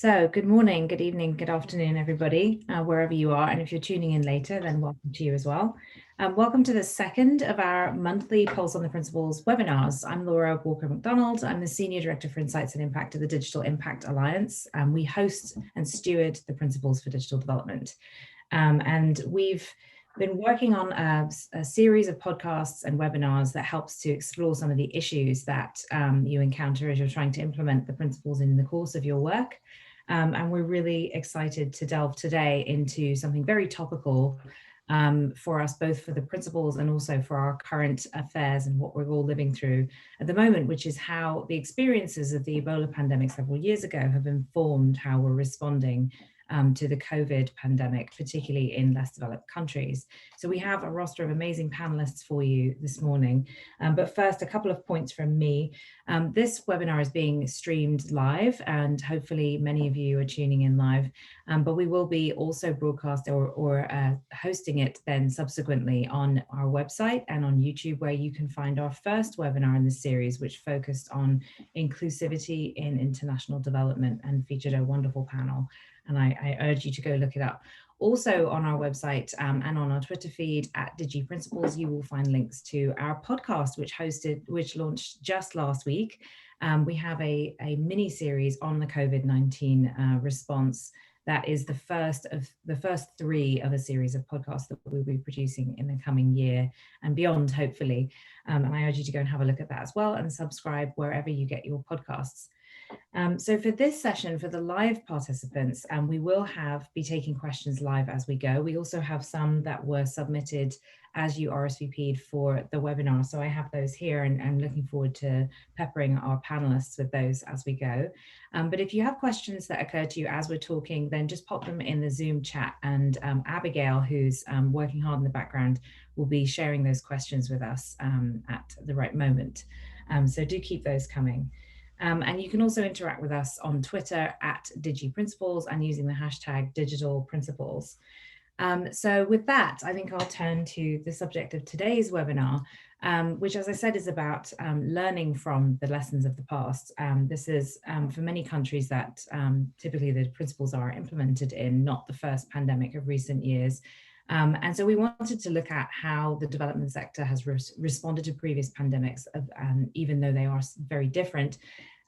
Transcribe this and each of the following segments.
So good morning, good evening, good afternoon, everybody, wherever you are. And if you're tuning in later, then welcome to you as well. Welcome to the second of our monthly Pulse on the Principles webinars. I'm Laura Walker-McDonald. I'm the Senior Director for Insights and Impact of the Digital Impact Alliance. We host and steward the Principles for Digital Development. And we've been working on a series of podcasts and webinars that helps to explore some of the issues that you encounter as you're trying to implement the principles in the course of your work. And we're really excited to delve today into something very topical for us, both for the principles and also for our current affairs and what we're all living through at the moment, which is how the experiences of the Ebola pandemic several years ago have informed how we're responding to the COVID pandemic, particularly in less developed countries. So we have a roster of amazing panelists for you this morning. But first, a couple of points from me. This webinar is being streamed live, and hopefully many of you are tuning in live, but we will be also broadcast or hosting it then subsequently on our website and on YouTube, where you can find our first webinar in this series, which focused on inclusivity in international development and featured a wonderful panel. And I urge you to go look it up. Also on our website and on our Twitter feed at DigiPrinciples, you will find links to our podcast, which launched just last week. We have a mini series on the COVID-19 response that is the first three of a series of podcasts that we'll be producing in the coming year and beyond, hopefully. And I urge you to go and have a look at that as well and subscribe wherever you get your podcasts. So for this session, for the live participants, we will be taking questions live as we go. We also have some that were submitted as you RSVP'd for the webinar. So I have those here, and I'm looking forward to peppering our panelists with those as we go. But if you have questions that occur to you as we're talking, then just pop them in the Zoom chat, and Abigail, who's working hard in the background, will be sharing those questions with us at the right moment. So do keep those coming. And you can also interact with us on Twitter at DigiPrinciples and using the hashtag #DigitalPrinciples. So with that, I think I'll turn to the subject of today's webinar, which, as I said, is about learning from the lessons of the past. This is for many countries that typically the principles are implemented in, not the first pandemic of recent years. And so we wanted to look at how the development sector has responded to previous pandemics, even though they are very different,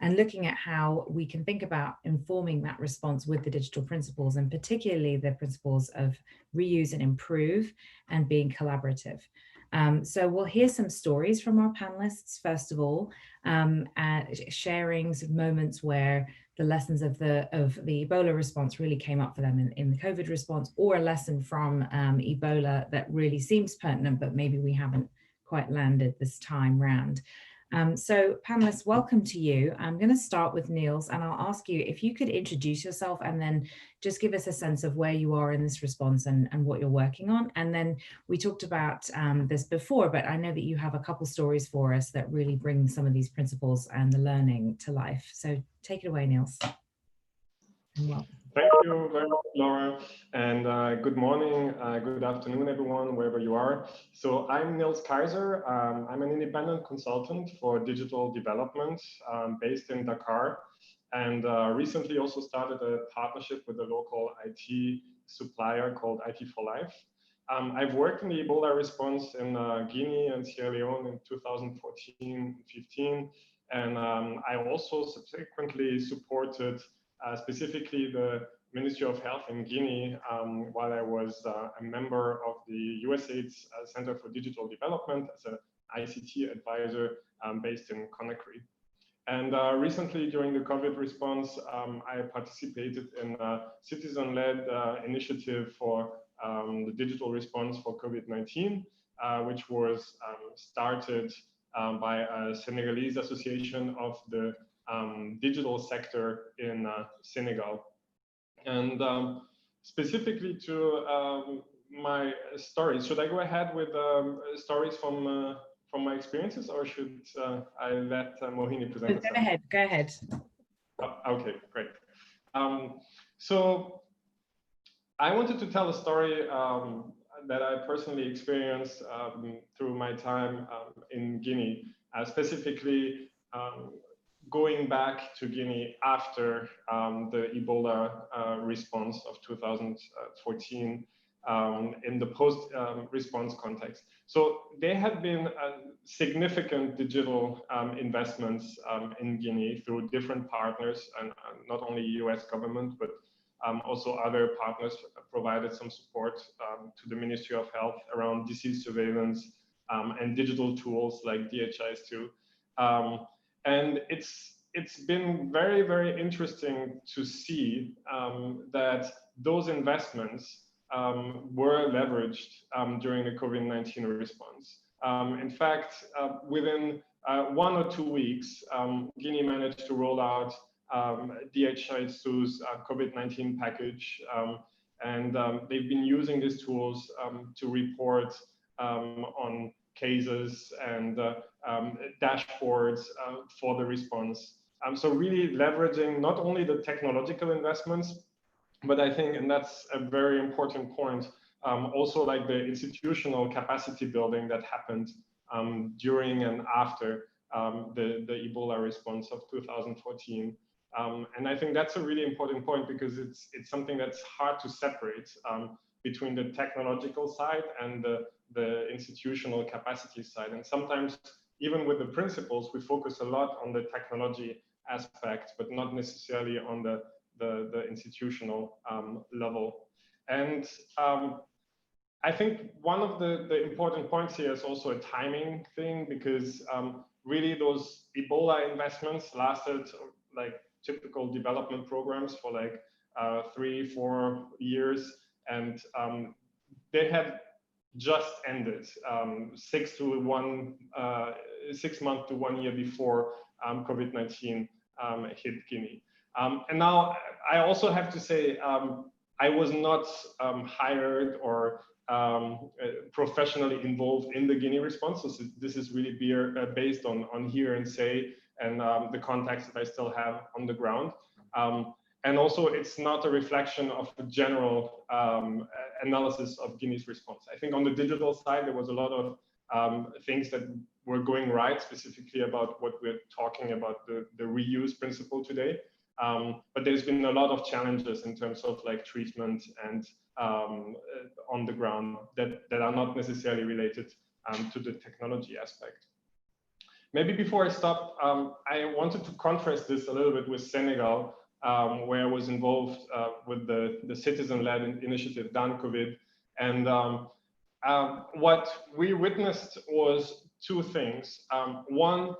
and looking at how we can think about informing that response with the digital principles, and particularly the principles of reuse and improve and being collaborative. So we'll hear some stories from our panelists, first of all, sharing some moments where the lessons of the Ebola response really came up for them in the COVID response, or a lesson from Ebola that really seems pertinent, but maybe we haven't quite landed this time round. So panelists, welcome to you. I'm going to start with Niels, and I'll ask you if you could introduce yourself and then just give us a sense of where you are in this response and what you're working on. And then we talked about this before, but I know that you have a couple stories for us that really bring some of these principles and the learning to life. So take it away, Niels. Thank you very much, Laura, and good morning, good afternoon, everyone, wherever you are. So I'm Niels Kaiser. I'm an independent consultant for digital development based in Dakar, and recently also started a partnership with a local IT supplier called IT for Life. I've worked in the Ebola response in Guinea and Sierra Leone in 2014-15, and I also subsequently supported specifically the Ministry of Health in Guinea while I was a member of the USAID's Center for Digital Development as an ICT advisor based in Conakry. And recently, during the COVID response, I participated in a citizen-led initiative for the digital response for COVID-19, which was started by a Senegalese association of the digital sector in Senegal. And specifically to my stories, should I go ahead with stories from my experiences, or should I let Mohini present herself? Go ahead. Oh, okay, great. So I wanted to tell a story that I personally experienced through my time in Guinea, specifically going back to Guinea after the Ebola response of 2014 in the post-response context. So there had been significant digital investments in Guinea through different partners, and not only US government, but also other partners provided some support to the Ministry of Health around disease surveillance and digital tools like DHIS2. And it's been very, very interesting to see that those investments were leveraged during the COVID-19 response. In fact, within 1 or 2 weeks, Guinea managed to roll out DHIS2's COVID-19 package, and they've been using these tools to report on cases and dashboards for the response. So really leveraging not only the technological investments, but I think, and that's a very important point, also like the institutional capacity building that happened during and after the Ebola response of 2014. And I think that's a really important point because it's something that's hard to separate between the technological side and the institutional capacity side. And sometimes, even with the principles, we focus a lot on the technology aspect, but not necessarily on the institutional level. And I think one of the important points here is also a timing thing, because really those Ebola investments lasted like typical development programs for like 3-4 years, and they had just ended 6 months to 1 year before COVID-19 hit Guinea. And now I also have to say, I was not hired or professionally involved in the Guinea response. So this is really based on hear and say, and the contacts that I still have on the ground. And also, it's not a reflection of the general analysis of Guinea's response. I think on the digital side, there was a lot of things that were going right, specifically about what we're talking about, the reuse principle today. But there's been a lot of challenges in terms of like treatment and on the ground that are not necessarily related to the technology aspect. Maybe before I stop, I wanted to contrast this a little bit with Senegal, where I was involved with the citizen-led initiative Done COVID. And what we witnessed was two things. One,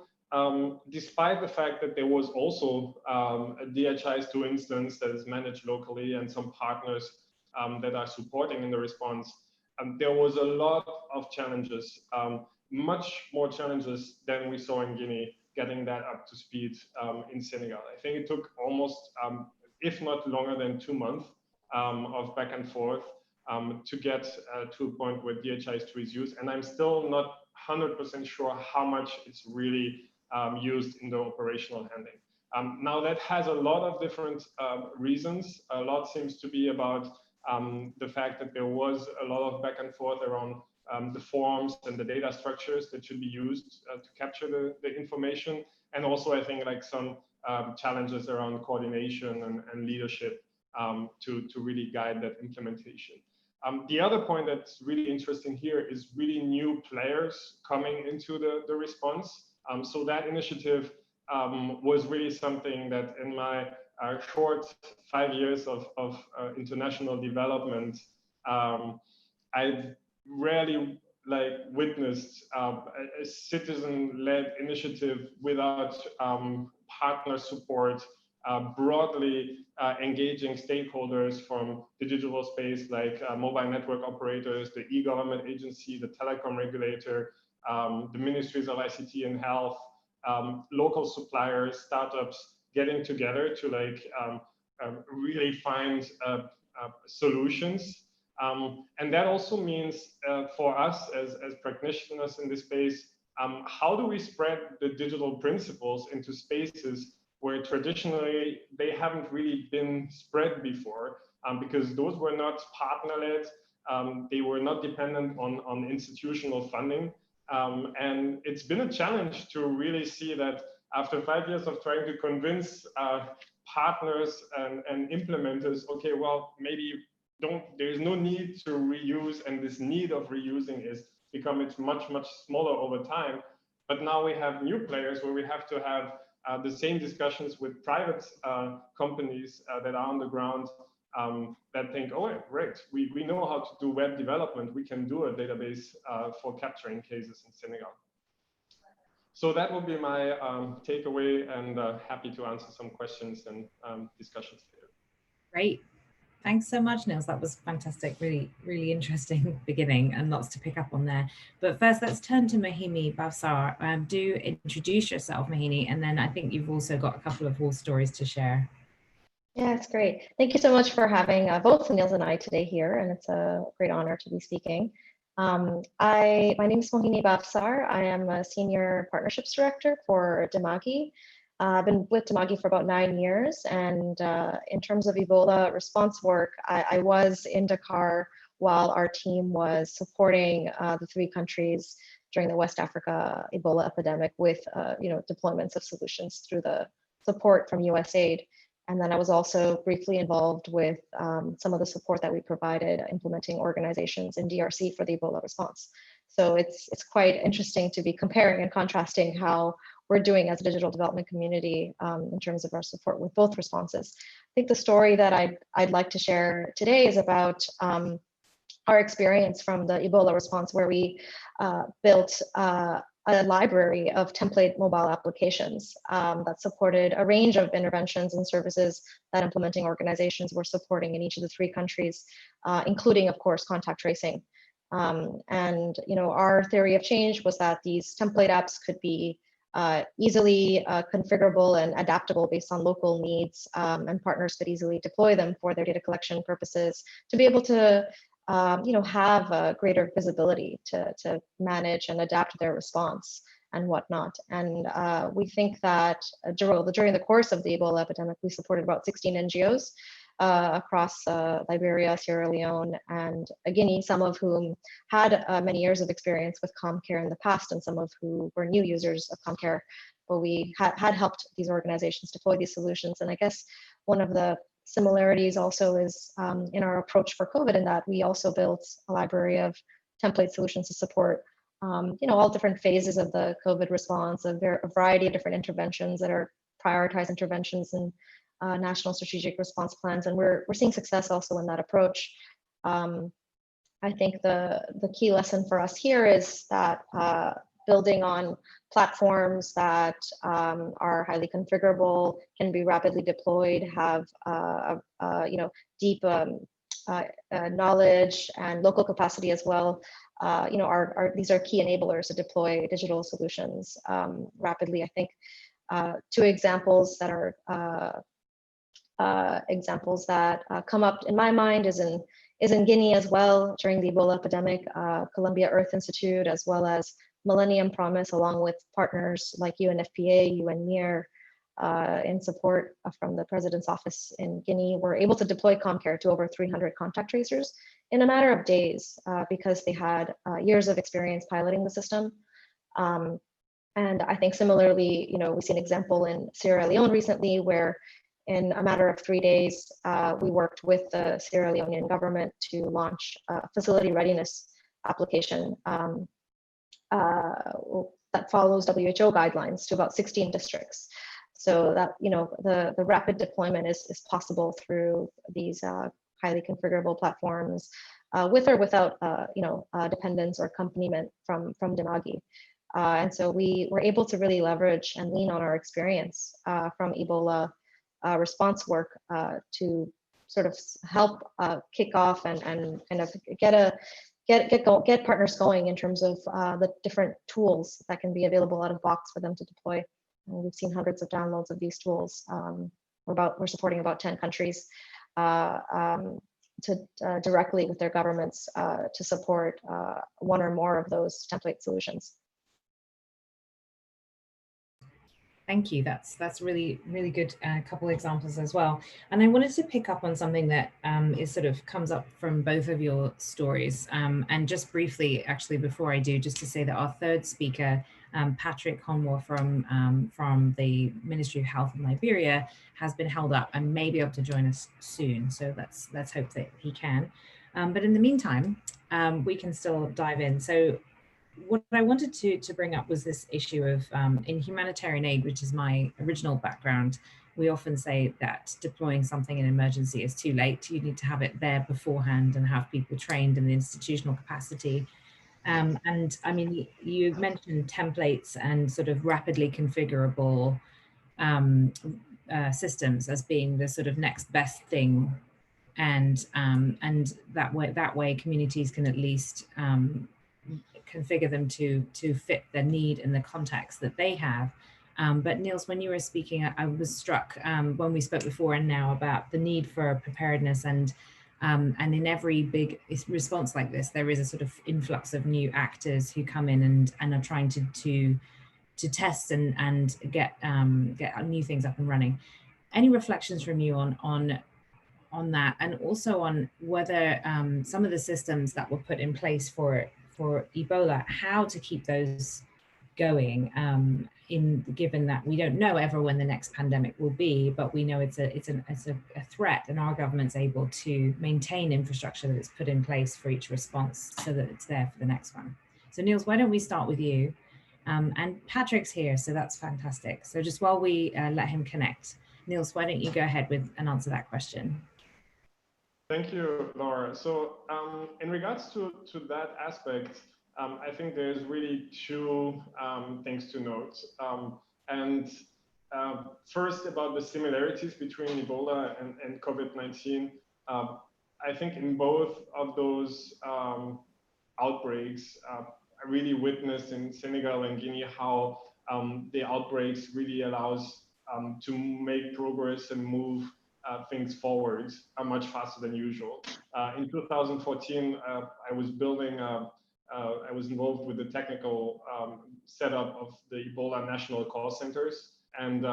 despite the fact that there was also a DHIS2 instance that is managed locally and some partners that are supporting in the response, there was a lot of challenges, much more challenges than we saw in Guinea, getting that up to speed in Senegal. I think it took almost, if not longer than 2 months of back and forth to get to a point where DHIS2 is used. And I'm still not 100% sure how much it's really used in the operational handling. Now that has a lot of different reasons. A lot seems to be about the fact that there was a lot of back and forth around the forms and the data structures that should be used to capture the information. And also I think like some challenges around coordination and leadership to really guide that implementation. The other point that's really interesting here is really new players coming into the response. So that initiative was really something that in my short 5 years of international development, I've rarely witnessed a citizen-led initiative without partner support, broadly engaging stakeholders from the digital space, like mobile network operators, the e-government agency, the telecom regulator, the ministries of ICT and health, local suppliers, startups, getting together to really find solutions. And that also means for us as practitioners in this space, how do we spread the digital principles into spaces where traditionally they haven't really been spread before, because those were not partner-led, they were not dependent on institutional funding. And it's been a challenge to really see that after 5 years of trying to convince partners and implementers, okay, well, maybe there is no need to reuse, and this need of reusing is becoming much smaller over time. But now we have new players where we have to have the same discussions with private companies that are on the ground, that think, oh, great, we know how to do web development. We can do a database for capturing cases in Senegal. So that will be my takeaway, and happy to answer some questions and discussions later. Great. Thanks so much, Nils. That was fantastic. Really, really interesting beginning and lots to pick up on there. But first, let's turn to Mohini Bavsar. Do introduce yourself, Mohini, and then I think you've also got a couple of war stories to share. Yeah, it's great. Thank you so much for having both Nils and I today here, and it's a great honor to be speaking. My name is Mohini Bavsar. I am a Senior Partnerships Director for Demagi. I've been with Demagi for about 9 years, and in terms of Ebola response work, I was in Dakar while our team was supporting the 3 countries during the West Africa Ebola epidemic with deployments of solutions through the support from USAID. And then I was also briefly involved with some of the support that we provided implementing organizations in DRC for the Ebola response. So it's quite interesting to be comparing and contrasting how we're doing as a digital development community in terms of our support with both responses. I think the story that I'd like to share today is about our experience from the Ebola response, where we built a library of template mobile applications that supported a range of interventions and services that implementing organizations were supporting in each of the 3 countries, including, of course, contact tracing. And our theory of change was that these template apps could be easily configurable and adaptable based on local needs, and partners could easily deploy them for their data collection purposes to be able to have a greater visibility to manage and adapt their response and whatnot. And we think that during the course of the Ebola epidemic, we supported about 16 NGOs across Liberia, Sierra Leone, and Guinea, some of whom had many years of experience with ComCare in the past, and some of who were new users of ComCare. But we had helped these organizations deploy these solutions. And I guess one of the similarities also is in our approach for COVID, in that we also built a library of template solutions to support all different phases of the COVID response, a variety of different interventions that are prioritized interventions and national strategic response plans. And we're seeing success also in that approach. I think the key lesson for us here is that building on platforms that are highly configurable, can be rapidly deployed, have deep knowledge and local capacity as well. These are key enablers to deploy digital solutions rapidly. I think 2 examples that are come up in my mind is in Guinea as well during the Ebola epidemic. Columbia Earth Institute, as well as Millennium Promise, along with partners like UNFPA, UNMIR, in support from the President's office in Guinea, were able to deploy ComCare to over 300 contact tracers in a matter of days because they had years of experience piloting the system. And I think similarly, we see an example in Sierra Leone recently, where in a matter of 3 days, we worked with the Sierra Leonean government to launch a facility readiness application that follows WHO guidelines to about 16 districts. So that the rapid deployment is possible through these highly configurable platforms, with or without dependence or accompaniment from Demagi. And so we were able to really leverage and lean on our experience from Ebola response work to sort of help kick off and kind of get partners going in terms of the different tools that can be available out of box for them to deploy. And we've seen hundreds of downloads of these tools. We're supporting about 10 countries to directly with their governments to support 1 or more of those template solutions. Thank you. That's really, really good couple examples as well. And I wanted to pick up on something that comes up from both of your stories. And just briefly, actually, before I do, just to say that our third speaker Patrick Honmore from the Ministry of Health in Liberia has been held up and may be able to join us soon. So let's hope that he can. But in the meantime, we can still dive in. So what I wanted to bring up was this issue of in humanitarian aid, which is my original background. We often say that deploying something in emergency is too late. You need to have it there beforehand and have people trained in the institutional capacity. And I mean, you mentioned templates and sort of rapidly configurable systems as being the sort of next best thing, and that way communities can at least configure them to fit the need and the context that they have. But Niels, when you were speaking, I was struck when we spoke before and now about the need for preparedness, and in every big response like this, there is a sort of influx of new actors who come in and are trying to test and get new things up and running. Any reflections from you on that, and also on whether some of the systems that were put in place for Ebola, how to keep those going, given that we don't know ever when the next pandemic will be, but we know it's a threat, and our government's able to maintain infrastructure that is put in place for each response so that it's there for the next one. So Niels, why don't we start with you? And Patrick's here, so that's fantastic. So just while we let him connect, Niels, why don't you go ahead with and answer that question? Thank you, Laura. So in regards to that aspect, I think there's really two things to note. First, about the similarities between Ebola and COVID-19. I think in both of those outbreaks, I really witnessed in Senegal and Guinea how the outbreaks really allows to make progress and move things forward much faster than usual. In 2014, I was building, I was involved with the technical setup of the Ebola national call centers. And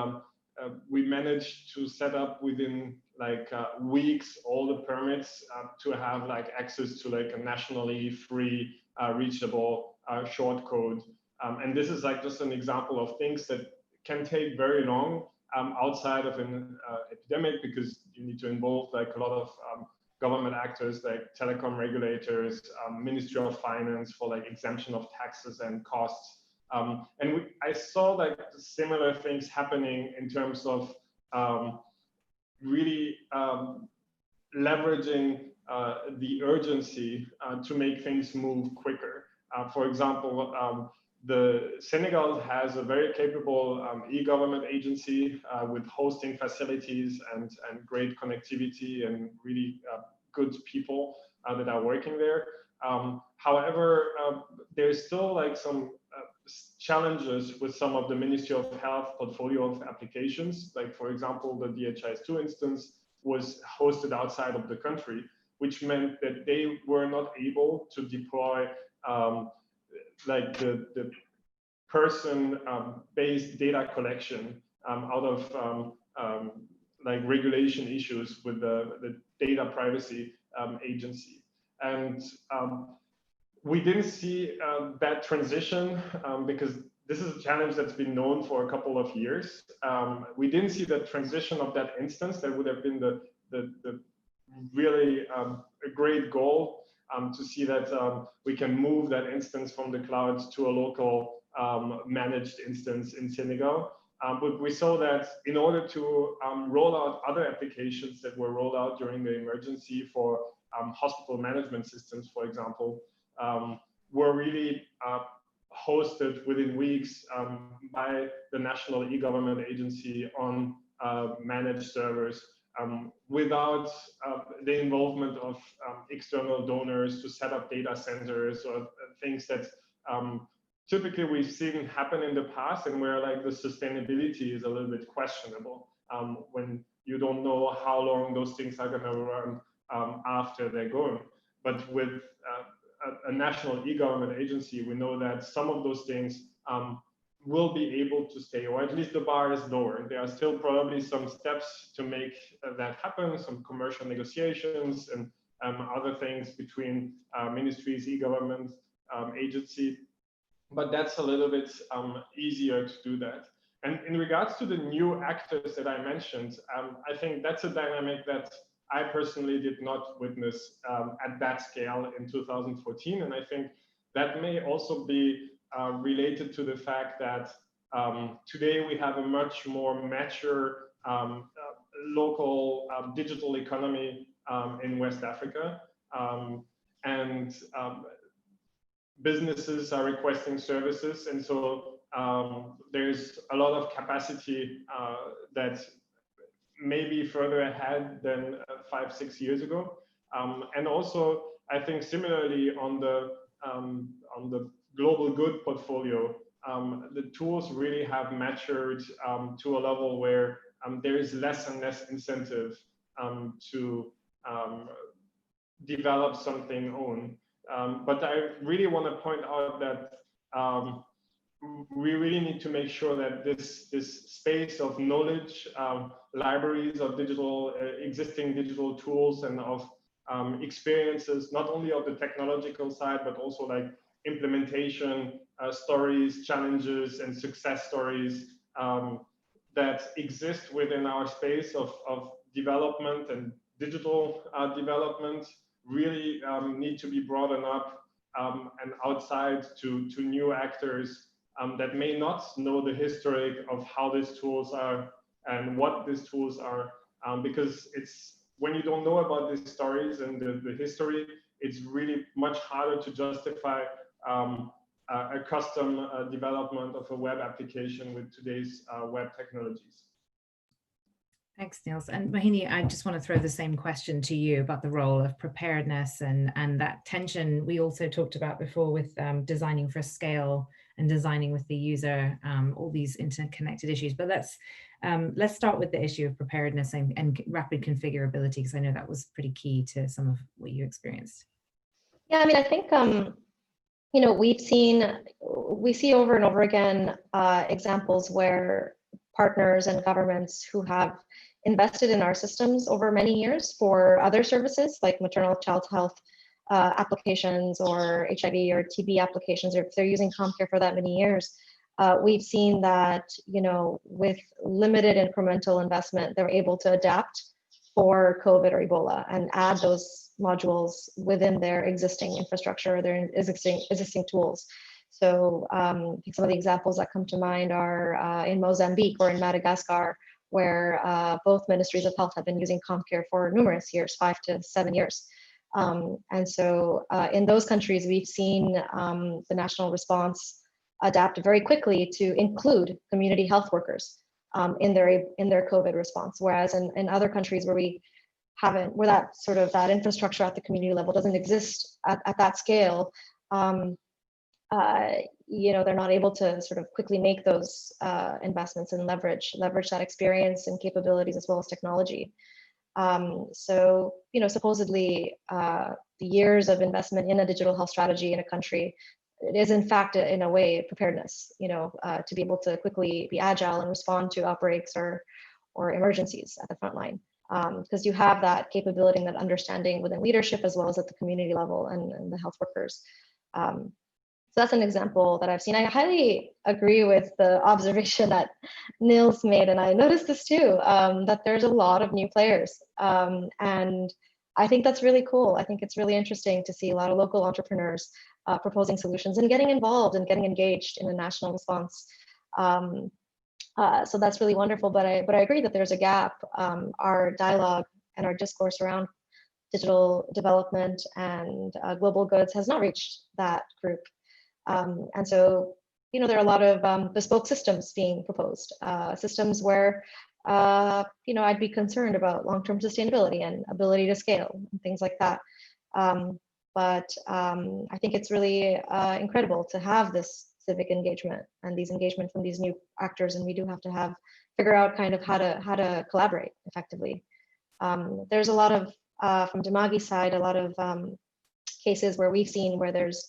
we managed to set up within like weeks all the permits to have like access to like a nationally free, reachable short code. And this is like just an example of things that can take very long outside of an epidemic, because you need to involve like a lot of government actors like telecom regulators, Ministry of Finance for like exemption of taxes and costs. I saw like similar things happening in terms of really leveraging the urgency to make things move quicker. For example, the Senegal has a very capable e-government agency with hosting facilities and great connectivity and really good people that are working there. However, there's still like some challenges with some of the Ministry of Health portfolio of applications. Like for example, the DHIS2 instance was hosted outside of the country, which meant that they were not able to deploy like the person-based data collection out of like regulation issues with the data privacy agency. And we didn't see that transition because this is a challenge that's been known for a couple of years. We didn't see the transition of that instance. That would have been the really a great goal to see that we can move that instance from the cloud to a local managed instance in Senegal. But we saw that in order to roll out other applications that were rolled out during the emergency for hospital management systems, for example, were really hosted within weeks by the National E-Government Agency on managed servers without the involvement of external donors to set up data centers or things that typically we've seen happen in the past, and where like the sustainability is a little bit questionable when you don't know how long those things are going to run after they're going. But with a national e-government agency, we know that some of those things will be able to stay, or at least the bar is lower. There are still probably some steps to make that happen, some commercial negotiations and other things between ministries, e-government agency. but that's a little bit easier to do that. And in regards to the new actors that I mentioned, I think that's a dynamic that I personally did not witness at that scale in 2014. And I think that may also be related to the fact that today we have a much more mature local digital economy in West Africa. And businesses are requesting services, and so there's a lot of capacity that may be further ahead than 5-6 years ago. And also, I think similarly on the global good portfolio, the tools really have matured to a level where there is less and less incentive to develop something own. But I really want to point out that we really need to make sure that this space of knowledge, libraries of digital, existing digital tools and of experiences, not only of the technological side, but also like implementation stories, challenges, and success stories that exist within our space of development and digital development really need to be broadened up and outside to new actors that may not know the history of how these tools are and what these tools are, because it's when you don't know about these stories and the history, it's really much harder to justify a custom development of a web application with today's web technologies. Thanks, Niels. And Mohini, I just want to throw the same question to you about the role of preparedness and that tension we also talked about before with designing for scale and designing with the user, all these interconnected issues. But let's start with the issue of preparedness and rapid configurability, because I know that was pretty key to some of what you experienced. Yeah, I mean, I think you know, we see over and over again examples where partners and governments who have invested in our systems over many years for other services like maternal child health applications or HIV or TB applications, or if they're using CommCare for that many years, we've seen that, you know, with limited incremental investment, they're able to adapt for COVID or Ebola and add those modules within their existing infrastructure, their existing tools. So I think some of the examples that come to mind are in Mozambique or in Madagascar, where both ministries of health have been using CommCare for numerous years, 5 to 7 years. And so in those countries, we've seen the national response adapt very quickly to include community health workers in their COVID response. Whereas in other countries where where that infrastructure at the community level doesn't exist at that scale, you know, they're not able to sort of quickly make those investments and leverage that experience and capabilities as well as technology. So, you know, supposedly the years of investment in a digital health strategy in a country, it is in fact, in a way, preparedness, you know, to be able to quickly be agile and respond to outbreaks or emergencies at the front line. Because you have that capability and that understanding within leadership as well as at the community level and the health workers. So that's an example that I've seen. I highly agree with the observation that Niels made, and I noticed this too, that there's a lot of new players. And I think that's really cool. I think it's really interesting to see a lot of local entrepreneurs proposing solutions and getting involved and getting engaged in a national response. So that's really wonderful, but I agree that there's a gap. Our dialogue and our discourse around digital development and global goods has not reached that group. And so, you know, there are a lot of bespoke systems being proposed, systems where, you know, I'd be concerned about long-term sustainability and ability to scale and things like that. But I think it's really incredible to have this civic engagement and these engagement from these new actors, and we do have to figure out kind of how to collaborate effectively. There's a lot of from Demagi's side, a lot of cases where we've seen where there's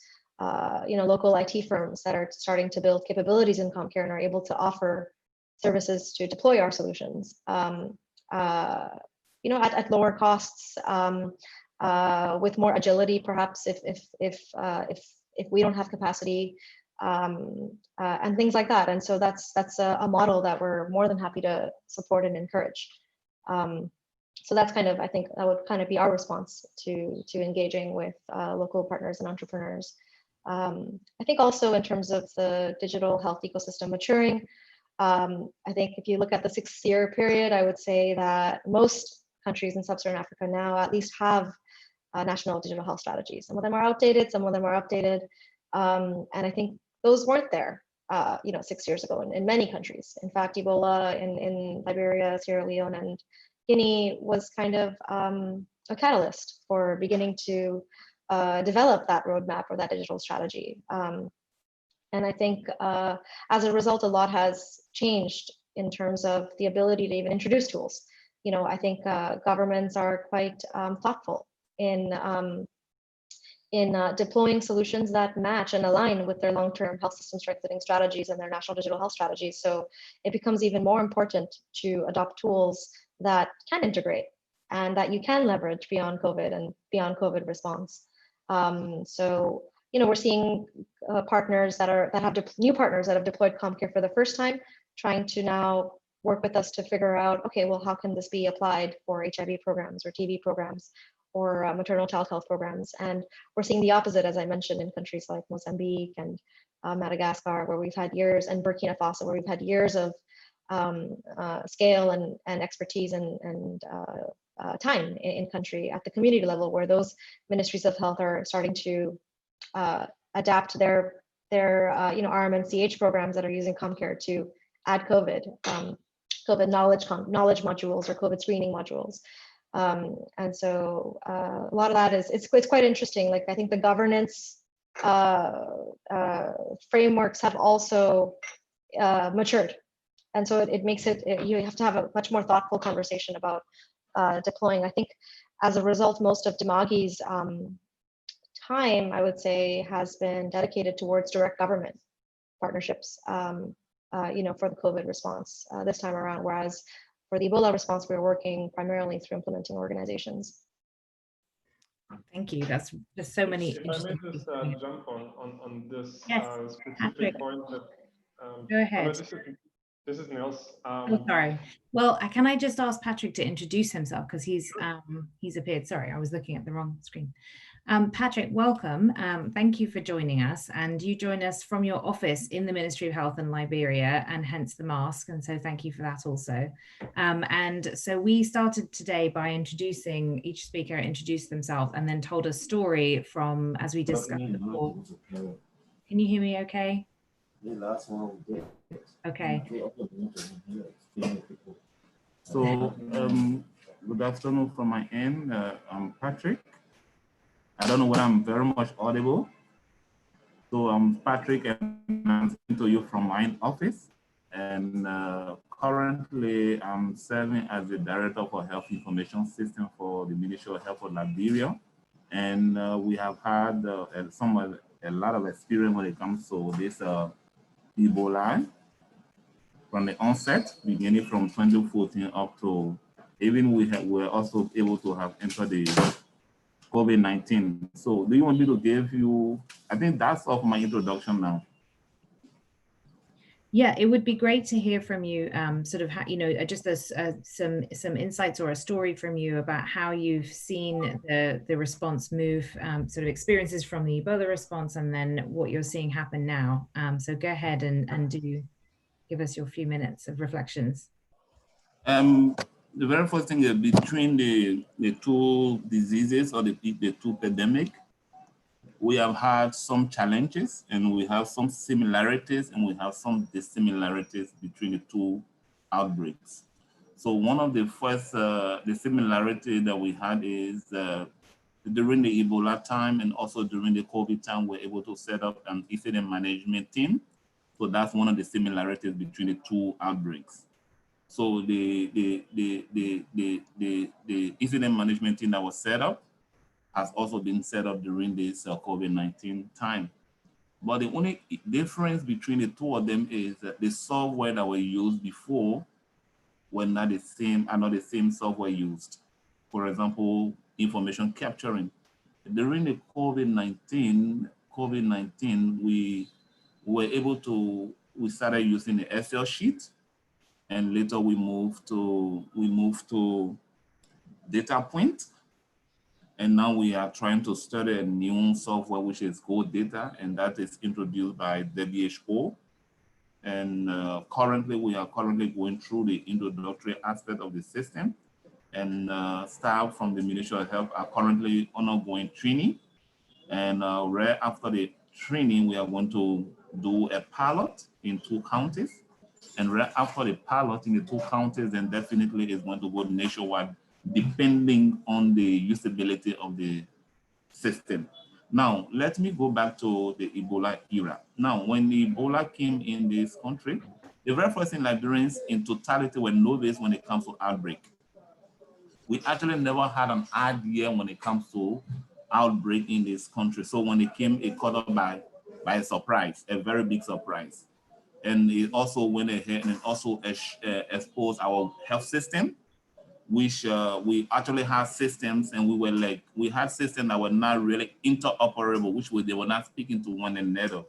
you know, local IT firms that are starting to build capabilities in CommCare and are able to offer services to deploy our solutions, you know, at lower costs, with more agility, perhaps if we don't have capacity and things like that. And so that's a model that we're more than happy to support and encourage. So that's kind of, I think that would kind of be our response to engaging with local partners and entrepreneurs. I think also in terms of the digital health ecosystem maturing, I think if you look at the 6-year period, I would say that most countries in sub-Saharan Africa now at least have national digital health strategies. Some of them are outdated, some of them are updated. And I think those weren't there, 6 years ago in many countries. In fact, Ebola in Liberia, Sierra Leone, and Guinea was kind of a catalyst for beginning to develop that roadmap or that digital strategy. And I think as a result, a lot has changed in terms of the ability to even introduce tools. I think governments are quite thoughtful in deploying solutions that match and align with their long-term health system strengthening strategies and their national digital health strategies. So it becomes even more important to adopt tools that can integrate and that you can leverage beyond COVID and beyond COVID response. So we're seeing partners new partners that have deployed CommCare for the first time, trying to now work with us to figure out, okay, well, how can this be applied for HIV programs or TB programs or maternal child health programs? And we're seeing the opposite, as I mentioned, in countries like Mozambique and Madagascar, where we've had years, and Burkina Faso, where we've had years of scale and expertise and time in country at the community level, where those ministries of health are starting to adapt their RMNCH programs that are using CommCare to add COVID knowledge modules or COVID screening modules. And so a lot of that it's quite interesting. Like, I think the governance frameworks have also matured. And so it makes you have to have a much more thoughtful conversation about deploying. I think as a result, most of Demagi's time, I would say, has been dedicated towards direct government partnerships, for the COVID response this time around, whereas for the Ebola response, we were working primarily through implementing organizations. Thank you. That's just so many. If I may just jump on this specific Patrick. point that. Go ahead. No, this is Niels. Oh, sorry. Well, can I just ask Patrick to introduce himself, because he's appeared. Sorry, I was looking at the wrong screen. Patrick, welcome. Thank you for joining us. And you join us from your office in the Ministry of Health in Liberia, and hence the mask. And so thank you for that also. And so we started today by introducing, each speaker introduced themselves and then told a story from, as we discussed before. Can you hear me okay? Okay. So good afternoon from my end. I'm Patrick. I don't know whether I'm very much audible. So I'm Patrick, and I'm speaking to you from my office. And currently I'm serving as the Director for Health Information System for the Ministry of Health of Liberia. And we have had a lot of experience when it comes to this Ebola from the onset, beginning from 2014 up to even we're also able to have entered the COVID-19. So do you want me to give you, I think that's of my introduction now. Yeah, it would be great to hear from you, sort of how, just some insights or a story from you about how you've seen the response move, sort of experiences from the Ebola response, and then what you're seeing happen now. So go ahead and do give us your few minutes of reflections. The very first thing is between the two diseases or the two pandemic, we have had some challenges, and we have some similarities, and we have some dissimilarities between the two outbreaks. So one of the first, the similarity that we had is during the Ebola time and also during the COVID time, we're able to set up an incident management team. So that's one of the similarities between the two outbreaks. So the incident management team that was set up has also been set up during this COVID-19 time. But the only difference between the two of them is that the software that were used before were not the same software used. For example, information capturing. During the COVID-19, we started using the Excel sheet, and later we moved to data point. And now we are trying to study a new software, which is Go Data, and that is introduced by WHO. And currently, we are going through the introductory aspect of the system. And staff from the Ministry of Health are currently undergoing training. And right after the training, we are going to do a pilot in 2 counties. And right after the pilot in the 2 counties, then definitely it's going to go nationwide, depending on the usability of the system. Now, let me go back to the Ebola era. Now, when Ebola came in this country, the very first thing Liberians in totality were novice when it comes to outbreak. We actually never had an idea when it comes to outbreak in this country. So when it came, it caught up by a surprise, a very big surprise. And it also went ahead and also exposed our health system, which we actually had systems, and we had systems that were not really interoperable, they were not speaking to one another.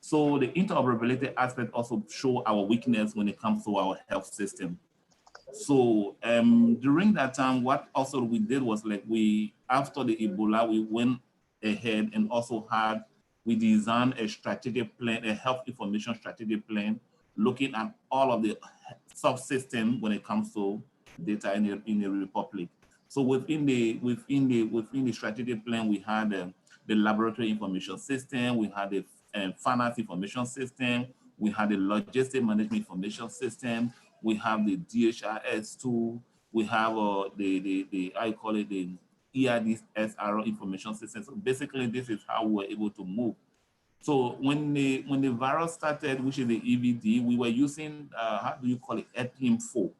So the interoperability aspect also show our weakness when it comes to our health system. So during that time, what also we did was after the Ebola, we went ahead and also we designed a strategic plan, a health information strategic plan, looking at all of the subsystems when it comes to data in the Republic. So within the strategic plan, we had the laboratory information system, we had the finance information system, we had the logistic management information system, we have the DHIS tool, we have the ERDSRO information system. So basically, this is how we were able to move. So when the virus started, which is the EVD, we were using EPIM4.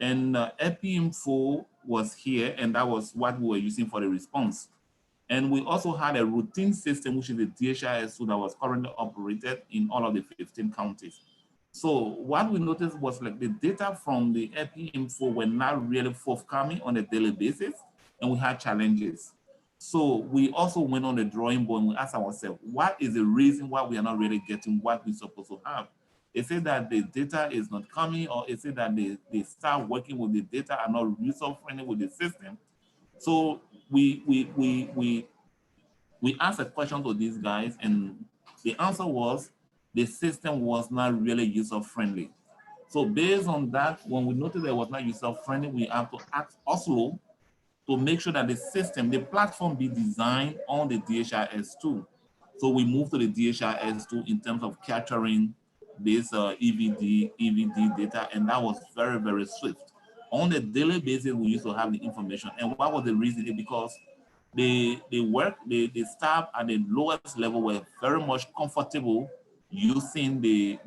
And EPIM4 was here, and that was what we were using for the response. And we also had a routine system, which is the DHIS tool that was currently operated in all of the 15 counties. So what we noticed was the data from the EPIM4 were not really forthcoming on a daily basis, and we had challenges. So we also went on the drawing board and we asked ourselves, what is the reason why we are not really getting what we're supposed to have? Is it that the data is not coming, or is it that the staff working with the data are not user-friendly with the system? So we asked a question to these guys, and the answer was the system was not really user-friendly. So based on that, when we noticed that it was not user-friendly, we have to ask Oslo to make sure that the system, the platform be designed on the DHIS tool. So we moved to the DHIS tool in terms of capturing this EVD data, and that was very, very swift. On a daily basis, we used to have the information. And what was the reason? Because the staff at the lowest level were very much comfortable using the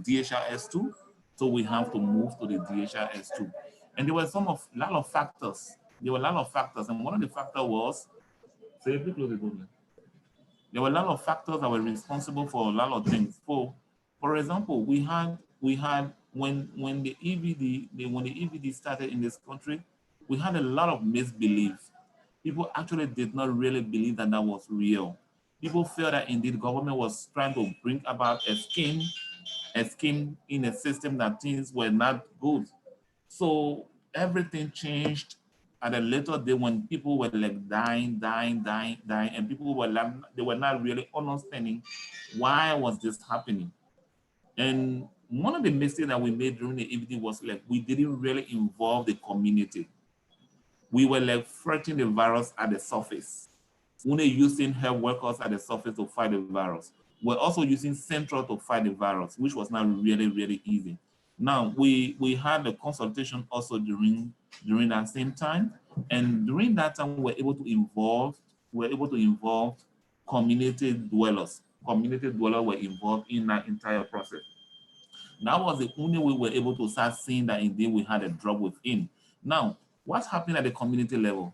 DHIS tool. So we have to move to the DHIS tool. And there were a lot of factors. There were a lot of factors, and one of the factors was, there were a lot of factors that were responsible for a lot of things. For example, we had when the EVD started in this country, we had a lot of misbelief. People actually did not really believe that was real. People felt that indeed government was trying to bring about a scheme in a system that things were not good. So everything changed at a later day when people were dying, and people were they were not really understanding why was this happening. And one of the mistakes that we made during the EVD was we didn't really involve the community. We were fighting the virus at the surface. Only using health workers at the surface to fight the virus. We're also using central to fight the virus, which was not really, really easy. Now, we had a consultation also during that same time. And during that time, we were able to involve community dwellers. Community dwellers were involved in that entire process. That was the only way we were able to start seeing that indeed we had a drop within. Now, what's happening at the community level?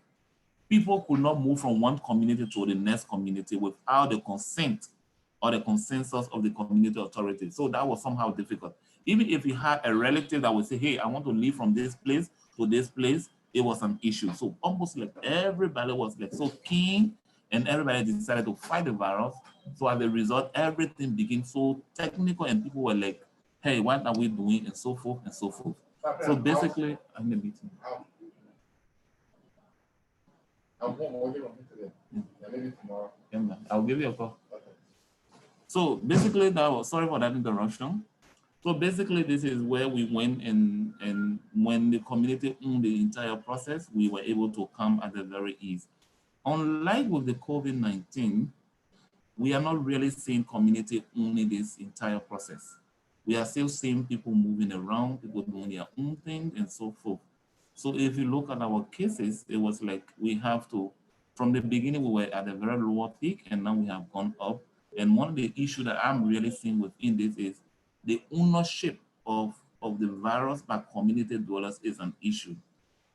People could not move from one community to the next community without the consent or the consensus of the community authority. So that was somehow difficult. Even if you had a relative that would say, hey, I want to leave from this place to this place, it was an issue. So almost everybody was so keen, and everybody decided to fight the virus So as a result, everything became so technical and people were like, hey, what are we doing? And so forth and so forth. So basically, I'm in a meeting. Maybe tomorrow. I'll give you a call. So basically, sorry for that interruption. So basically, this is where we went and when the community owned the entire process, we were able to come at the very ease. Unlike with the COVID-19, we are not really seeing community owning this entire process. We are still seeing people moving around, people doing their own thing and so forth. So if you look at our cases, it was like we have to, from the beginning, we were at a very lower peak and now we have gone up. And one of the issues that I'm really seeing within this is the ownership of the virus by community dwellers is an issue.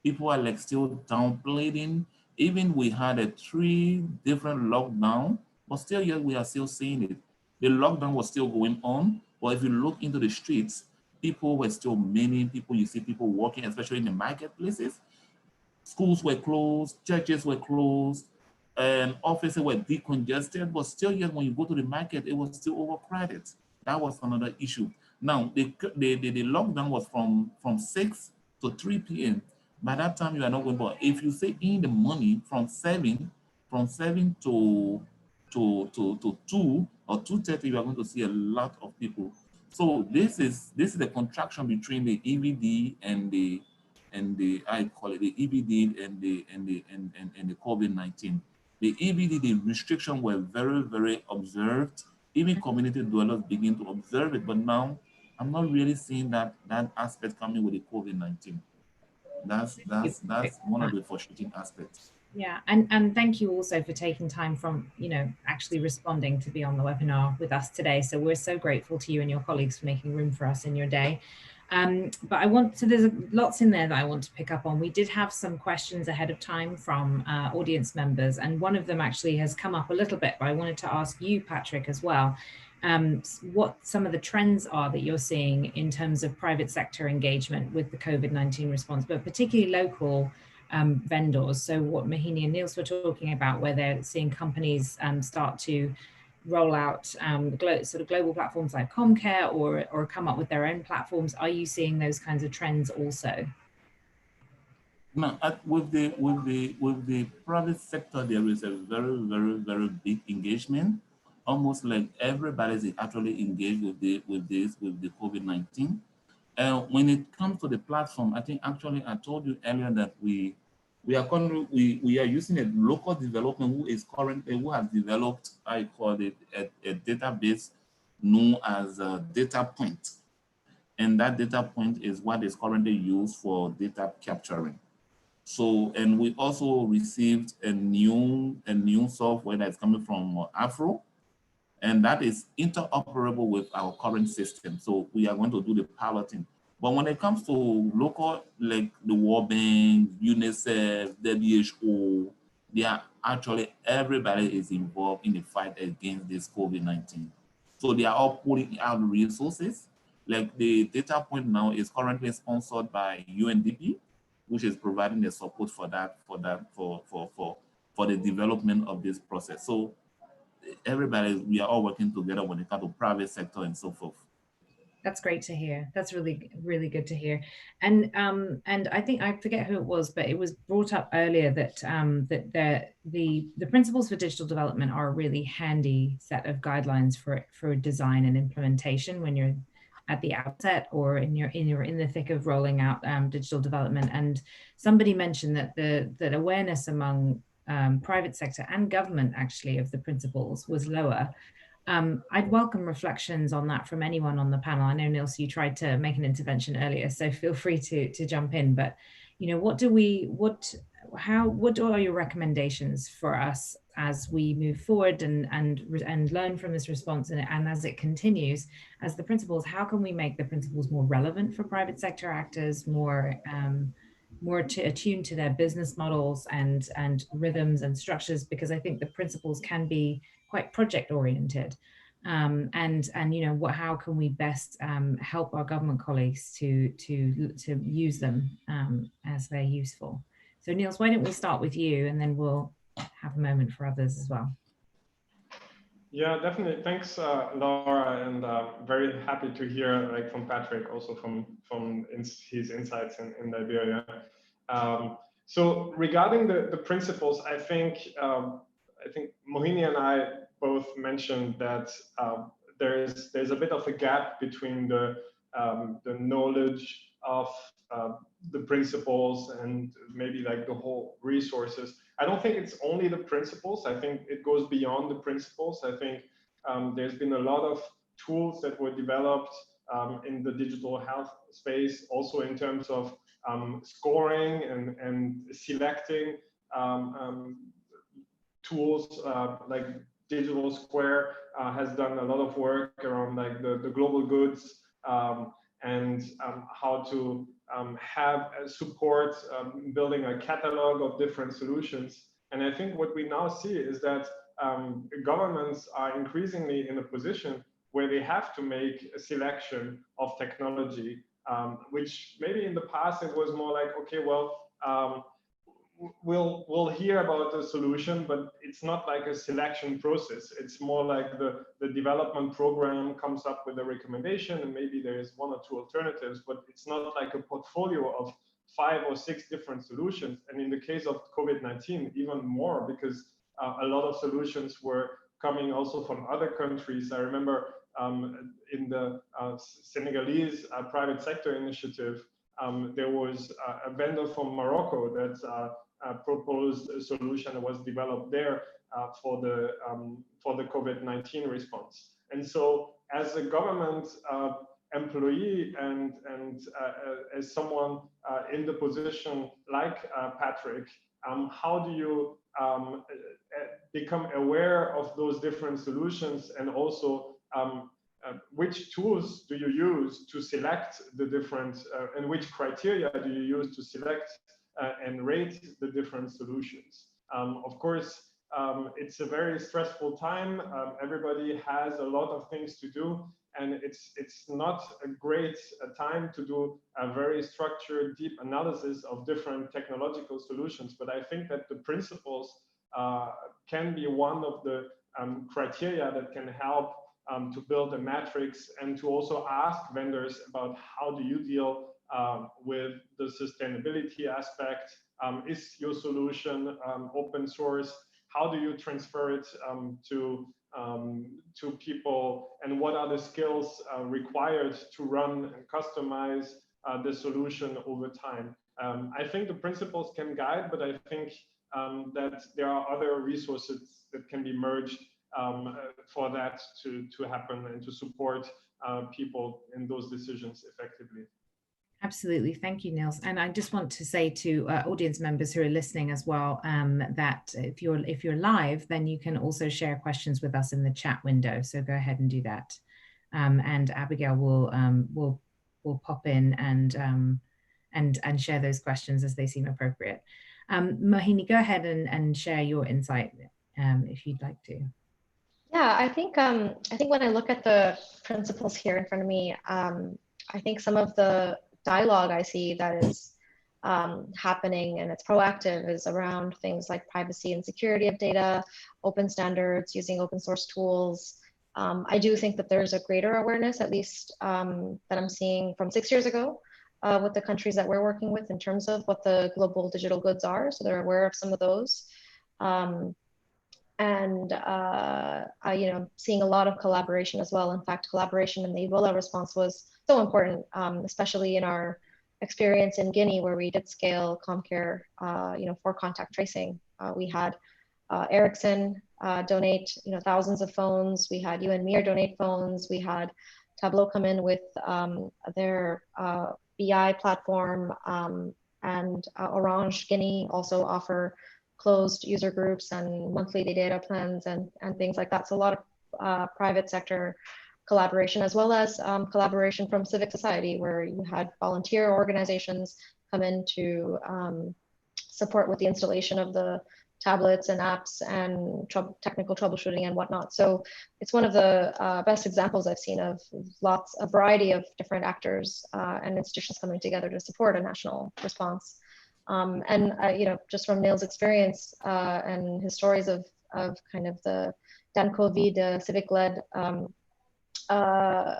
People are like still downplaying. Even we had a 3 different lockdown, but still yet we are still seeing it. The lockdown was still going on, but if you look into the streets, people were still many people. You see people walking, especially in the marketplaces. Schools were closed, churches were closed, and offices were decongested, but still yet when you go to the market, it was still overcrowded. That was another issue. Now, the lockdown was from 6 to 3 p.m. By that time, you are not going, but if you say in the morning from 7 to 2 or 2:30, you are going to see a lot of people. So this is the contraction between the EVD and the I call it the EBD and the COVID-19. The EBD, the restriction were very, very observed. Even community dwellers begin to observe it, but now I'm not really seeing that aspect coming with the COVID-19. That's one of the frustrating aspects. Yeah, and thank you also for taking time from, actually responding to be on the webinar with us today. So we're so grateful to you and your colleagues for making room for us in your day. But there's lots in there that I want to pick up on. We did have some questions ahead of time from audience members, and one of them actually has come up a little bit, but I wanted to ask you, Patrick, as well, what some of the trends are that you're seeing in terms of private sector engagement with the COVID-19 response, but particularly local vendors. So what Mohini and Niels were talking about, where they're seeing companies start to roll out sort of global platforms like Comcare or come up with their own platforms. Are you seeing those kinds of trends also? Now, with the private sector, there is a very, very, very big engagement. Almost like everybody is actually engaged with the COVID-19. When it comes to the platform, I think actually I told you earlier that we are using a local development who has developed, I call it a database known as a data point. And that data point is what is currently used for data capturing. So, and we also received a new software that's coming from Afro, and that is interoperable with our current system. So we are going to do the piloting. But when it comes to local, like the World Bank, UNICEF, WHO, everybody is involved in the fight against this COVID-19. So they are all putting out resources. Like the data point now is currently sponsored by UNDP, which is providing the support for the development of this process. So we are all working together when it comes to private sector and so forth. That's great to hear. That's really, really good to hear. And I think I forget who it was, but it was brought up earlier that the principles for digital development are a really handy set of guidelines for design and implementation when you're at the outset or in the thick of rolling out digital development. And somebody mentioned that awareness among private sector and government actually of the principles was lower. I'd welcome reflections on that from anyone on the panel. I know, Niels, you tried to make an intervention earlier, so feel free to jump in. But what are your recommendations for us as we move forward and learn from this response and as it continues as the principles? How can we make the principles more relevant for private sector actors, more attuned to their business models and rhythms and structures? Because I think the principles can be quite project oriented, and how can we best help our government colleagues to use them as they're useful? So Niels, why don't we start with you, and then we'll have a moment for others as well. Yeah, definitely. Thanks, Laura, and very happy to hear like from Patrick, also from his insights in Liberia. So regarding the principles, I think Mohini and I both mentioned that there's a bit of a gap between the knowledge of the principles and maybe like the whole resources. I don't think it's only the principles. I think it goes beyond the principles. I think there's been a lot of tools that were developed in the digital health space, also in terms of scoring and selecting tools like Digital Square has done a lot of work around like the global goods and how to have support building a catalog of different solutions. And I think what we now see is that governments are increasingly in a position where they have to make a selection of technology, which maybe in the past it was more like, okay, well, we'll hear about the solution, but it's not like a selection process. It's more like the development program comes up with a recommendation, and maybe there is one or two alternatives, but it's not like a portfolio of 5 or 6 different solutions. And in the case of COVID-19, even more, because a lot of solutions were coming also from other countries. I remember in the Senegalese private sector initiative, there was a vendor from Morocco that proposed a solution that was developed there for the COVID-19 response. And so, as a government employee and as someone in the position like Patrick, how do you become aware of those different solutions, and also which tools do you use to select the different and which criteria do you use to select and rate the different solutions? Of course, it's a very stressful time. Everybody has a lot of things to do, and it's not a great time to do a very structured, deep analysis of different technological solutions. But I think that the principles can be one of the criteria that can help to build a matrix, and to also ask vendors about how do you deal with the sustainability aspect. Is your solution open source? How do you transfer it to people, and what are the skills required to run and customize the solution over time? I think the principles can guide, but I think that there are other resources that can be merged for that to happen and to support people in those decisions effectively. Absolutely. Thank you, Niels. And I just want to say to audience members who are listening as well, that if you're live, then you can also share questions with us in the chat window. So go ahead and do that. And Abigail will pop in and share those questions as they seem appropriate. Mohini, go ahead and share your insight if you'd like to. Yeah, I think when I look at the principles here in front of me, I think some of the dialogue I see that is happening, and it's proactive, is around things like privacy and security of data, open standards, using open source tools. I do think that there's a greater awareness, at least that I'm seeing from 6 years ago, with the countries that we're working with in terms of what the global digital goods are. So they're aware of some of those. Seeing a lot of collaboration as well. In fact, collaboration in the Ebola response was so important, especially in our experience in Guinea, where we did scale ComCare, for contact tracing. We had Ericsson donate, thousands of phones. We had UN-MIR donate phones. We had Tableau come in with their BI platform, and Orange Guinea also offer closed user groups and monthly data plans and things like that. So a lot of private sector collaboration, as well as collaboration from civic society, where you had volunteer organizations come in to support with the installation of the tablets and apps and technical troubleshooting and whatnot. So it's one of the best examples I've seen of a variety of different actors and institutions coming together to support a national response. Just from Niels' experience and his stories of kind of the Dan COVID civic-led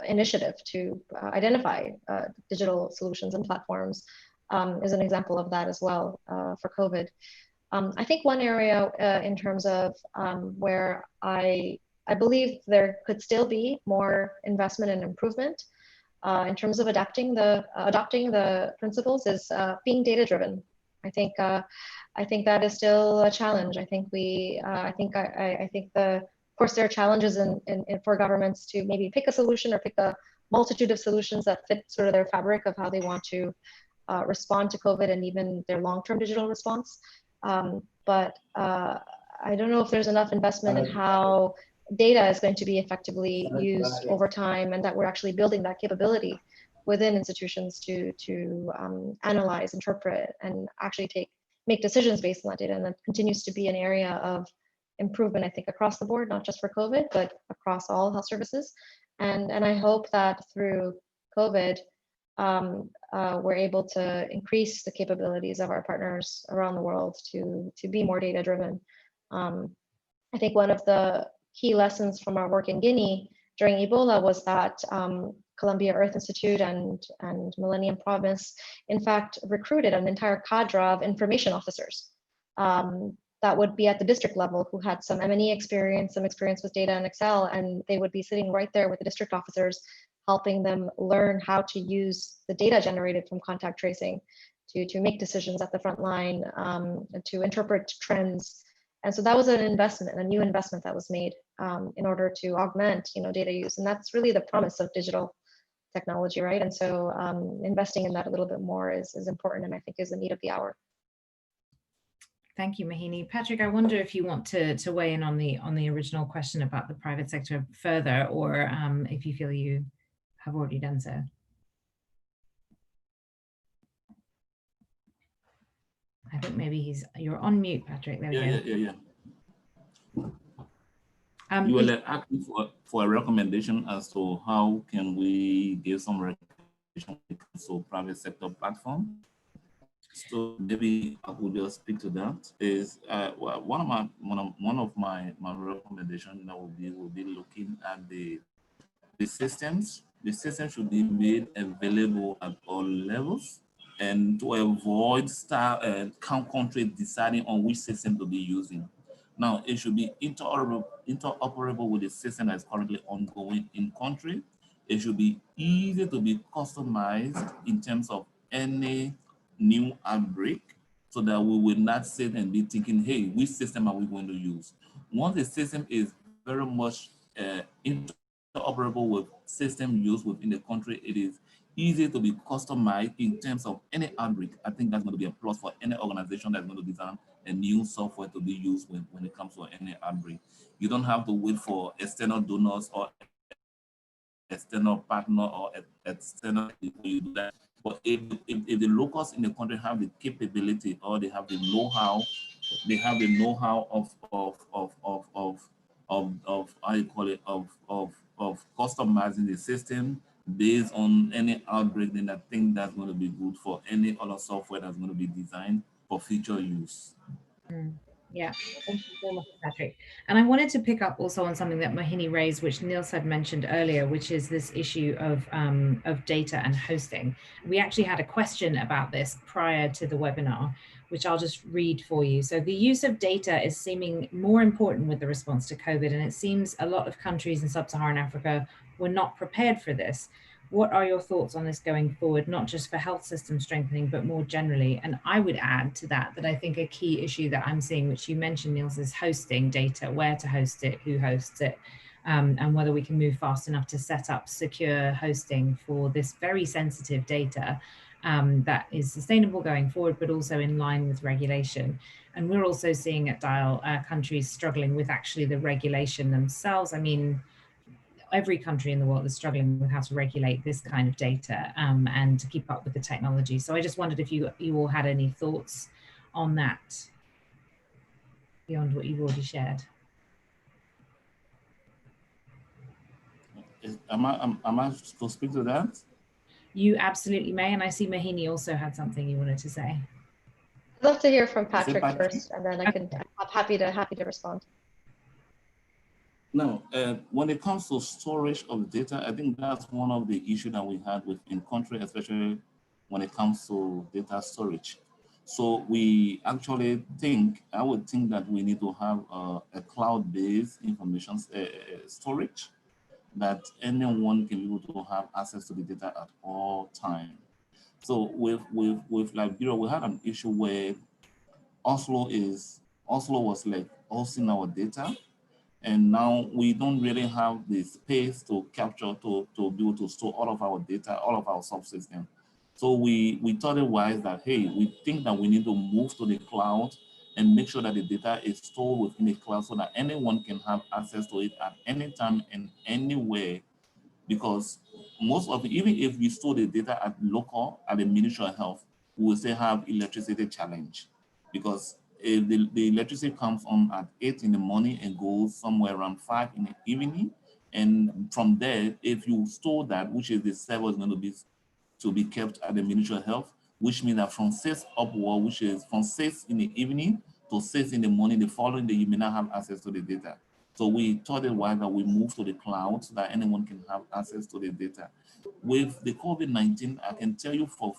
initiative to identify digital solutions and platforms is an example of that as well for COVID. I think one area in terms of where I believe there could still be more investment and improvement in terms of adopting the principles is being data driven. I think that is still a challenge. I think of course, there are challenges for governments to maybe pick a solution or pick a multitude of solutions that fit sort of their fabric of how they want to respond to COVID and even their long-term digital response. But I don't know if there's enough investment in how data is going to be effectively used over time, and that we're actually building that capability within institutions to analyze, interpret, and actually make decisions based on that data. And that continues to be an area of improvement, I think, across the board, not just for COVID, but across all health services. And I hope that through COVID, we're able to increase the capabilities of our partners around the world to be more data driven. I think one of the key lessons from our work in Guinea during Ebola was that Columbia Earth Institute and Millennium Province, in fact, recruited an entire cadre of information officers that would be at the district level who had some M&E experience, some experience with data and Excel, and they would be sitting right there with the district officers, helping them learn how to use the data generated from contact tracing to make decisions at the front line, to interpret trends. And so that was an investment, a new investment that was made in order to augment, data use. And that's really the promise of digital technology, right? And so investing in that a little bit more is important, and I think is the need of the hour. Thank you, Mohini. Patrick, I wonder if you want to weigh in on the original question about the private sector further, or if you feel you have already done so. I think maybe you're on mute, Patrick. There we go. You were asking for a recommendation as to how can we give some recommendation to private sector platform. So maybe I will just speak to that. Is one of my recommendations that will be looking at the systems. The system should be made available at all levels, and to avoid country deciding on which system to be using. Now, it should be interoperable with the system that is currently ongoing in country. It should be easy to be customized in terms of any new outbreak, so that we will not sit and be thinking, hey, which system are we going to use? Once the system is very much interoperable with system used within the country, it is easy to be customized in terms of any outbreak. I think that's going to be a plus for any organization that's going to design a new software to be used when it comes to any outbreak. You don't have to wait for external donors or external partner or external people you do that. But if the locals in the country have the capability, or they have the know-how, of customizing the system based on any outbreak, then I think that's going to be good for any other software that's going to be designed for future use. Yeah, thank you so much, Patrick. And I wanted to pick up also on something that Mohini raised, which Niels had mentioned earlier, which is this issue of data and hosting. We actually had a question about this prior to the webinar, which I'll just read for you. So the use of data is seeming more important with the response to COVID, and it seems a lot of countries in sub-Saharan Africa were not prepared for this. What are your thoughts on this going forward, not just for health system strengthening, but more generally? And I would add to that I think a key issue that I'm seeing, which you mentioned, Niels, is hosting data, where to host it, who hosts it, and whether we can move fast enough to set up secure hosting for this very sensitive data that is sustainable going forward, but also in line with regulation. And we're also seeing at Dial countries struggling with actually the regulation themselves. I mean, every country in the world is struggling with how to regulate this kind of data and to keep up with the technology. So I just wondered if you all had any thoughts on that beyond what you've already shared. Am I to speak to that? You absolutely may, and I see Mohini also had something you wanted to say. I'd love to hear from Patrick first, and then I'm happy to respond. Now, when it comes to storage of data, I think that's one of the issues that we had in country, especially when it comes to data storage. So we actually I would think that we need to have a cloud-based information storage that anyone can be able to have access to the data at all times. So with Liberia, we had an issue where Oslo was like hosting our data, and now we don't really have the space to capture, to be able to store all of our data, all of our subsystems. So we thought it wise that, hey, we think that we need to move to the cloud and make sure that the data is stored within the cloud so that anyone can have access to it at any time and anywhere. Because most of it, even if we store the data at the Ministry of Health, we will still have electricity challenge, because if the electricity comes on at 8 in the morning and goes somewhere around 5 in the evening, and from there, if you store that, which is the server is going to be kept at the Ministry of Health, which means that from 6 upward, which is from 6 in the evening to 6 in the morning, the following day, you may not have access to the data. So we thought it wise that we move to the cloud so that anyone can have access to the data. With the COVID-19, I can tell you for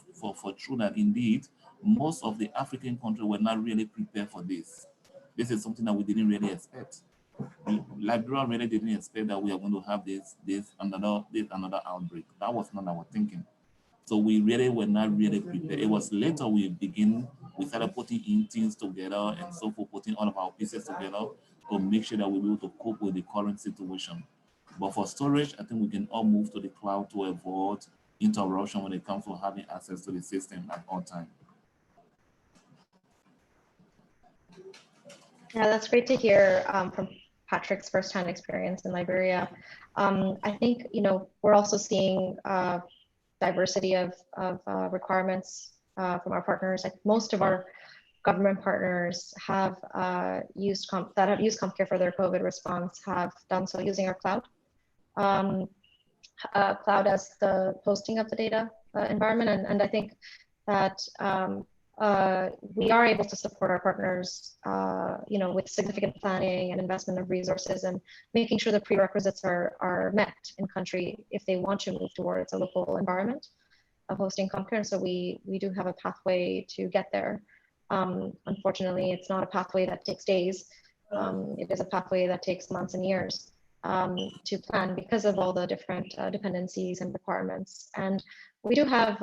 true that indeed, most of the African countries were not really prepared for this. This is something that we didn't really expect. Liberia really didn't expect that we are going to have another outbreak. That was not our thinking. So we really were not really prepared. It was later we started putting in things together and so forth, putting all of our pieces together to make sure that we were able to cope with the current situation. But for storage, I think we can all move to the cloud to avoid interruption when it comes to having access to the system at all times. Yeah, that's great to hear from Patrick's firsthand experience in Liberia. I think, we're also seeing diversity of requirements from our partners. Like most of our government partners have used CompCare for their COVID response have done so using our cloud. Cloud as the hosting of the data environment, and I think that we are able to support our partners, with significant planning and investment of resources and making sure the prerequisites are met in country if they want to move towards a local environment of hosting CompCare. So we do have a pathway to get there. Unfortunately, it's not a pathway that takes days. It is a pathway that takes months and years to plan because of all the different dependencies and requirements. And we do have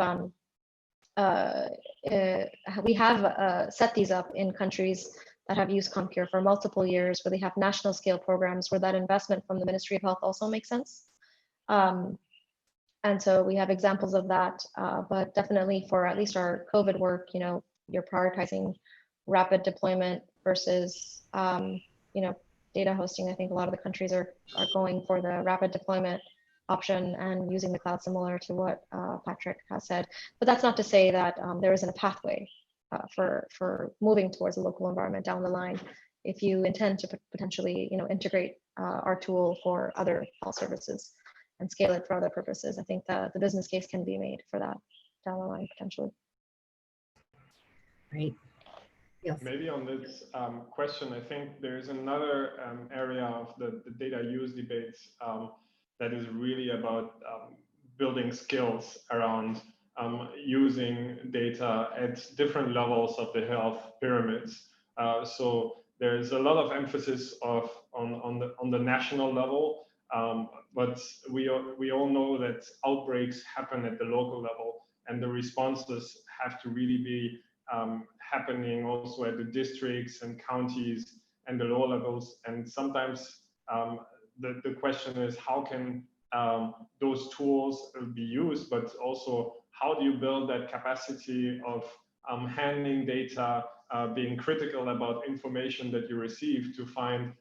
set these up in countries that have used CompCare for multiple years, where they have national scale programs where that investment from the Ministry of Health also makes sense. And so we have examples of that, but definitely for at least our COVID work, you're prioritizing rapid deployment versus, data hosting. I think a lot of the countries are going for the rapid deployment option and using the cloud, similar to what Patrick has said. But that's not to say that there isn't a pathway for moving towards a local environment down the line. If you intend to potentially, integrate our tool for other health services and scale it for other purposes, I think that the business case can be made for that down the line potentially. Great. Yes. Maybe on this question, I think there's another area of the data use debates that is really about building skills around using data at different levels of the health pyramids. So there's a lot of emphasis on the national level, but we all know that outbreaks happen at the local level, and the responses have to really be happening also at the districts and counties and the lower levels. And sometimes the question is, how can those tools be used, but also how do you build that capacity of handling data, being critical about information that you receive to find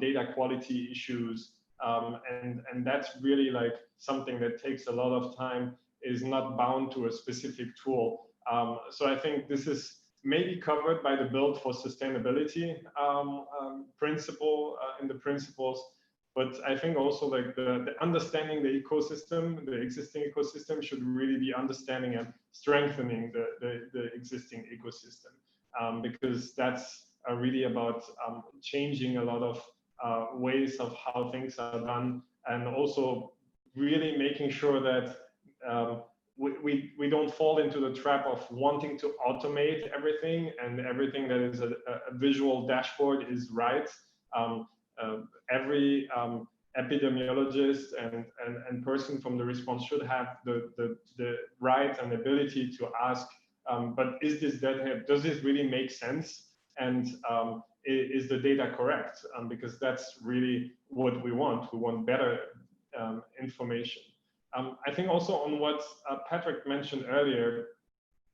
data quality issues. And that's really like something that takes a lot of time, is not bound to a specific tool. So I think this is maybe covered by the build for sustainability principle in the principles, but I think also like the understanding the ecosystem, the existing ecosystem, should really be understanding and strengthening the existing ecosystem, because that's really about changing a lot of ways of how things are done, and also really making sure that we don't fall into the trap of wanting to automate everything, and everything that is a visual dashboard is right. Every epidemiologist and person from the response should have the right and ability to ask, but is this data, does this really make sense? And is the data correct? Because that's really what we want. We want better information. I think also on what Patrick mentioned earlier,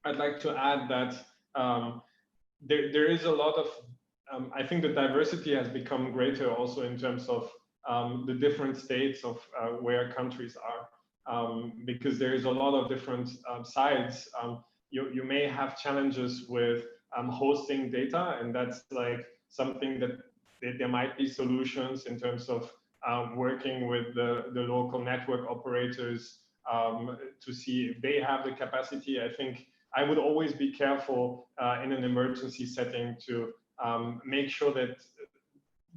I'd like to add that there is a lot of, I think the diversity has become greater also in terms of the different states of where countries are, because there is a lot of different sides. You may have challenges with hosting data, and that's like something that there might be solutions in terms of working with the local network operators to see if they have the capacity. I think I would always be careful in an emergency setting to make sure that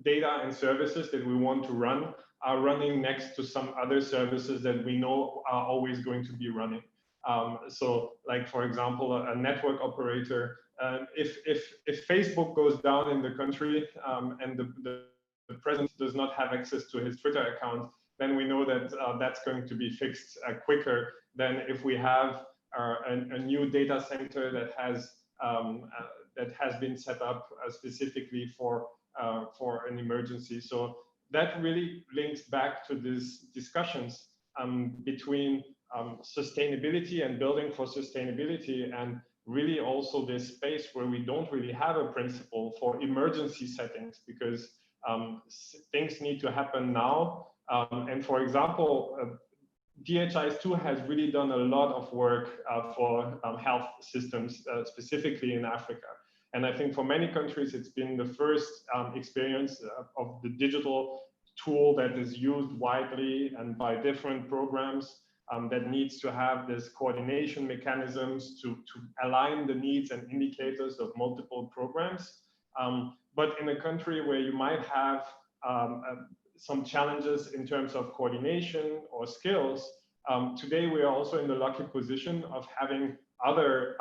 data and services that we want to run are running next to some other services that we know are always going to be running. So like, for example, a network operator, if Facebook goes down in the country and the president does not have access to his Twitter account, then we know that that's going to be fixed quicker than if we have a new data center that has been set up specifically for an emergency. So that really links back to these discussions between sustainability and building for sustainability, and really also this space where we don't really have a principle for emergency settings, because things need to happen now. And for example, DHIS2 has really done a lot of work for health systems, specifically in Africa. And I think for many countries, it's been the first experience of the digital tool that is used widely and by different programs that needs to have this coordination mechanisms to align the needs and indicators of multiple programs. But in a country where you might have some challenges in terms of coordination or skills, today we are also in the lucky position of having other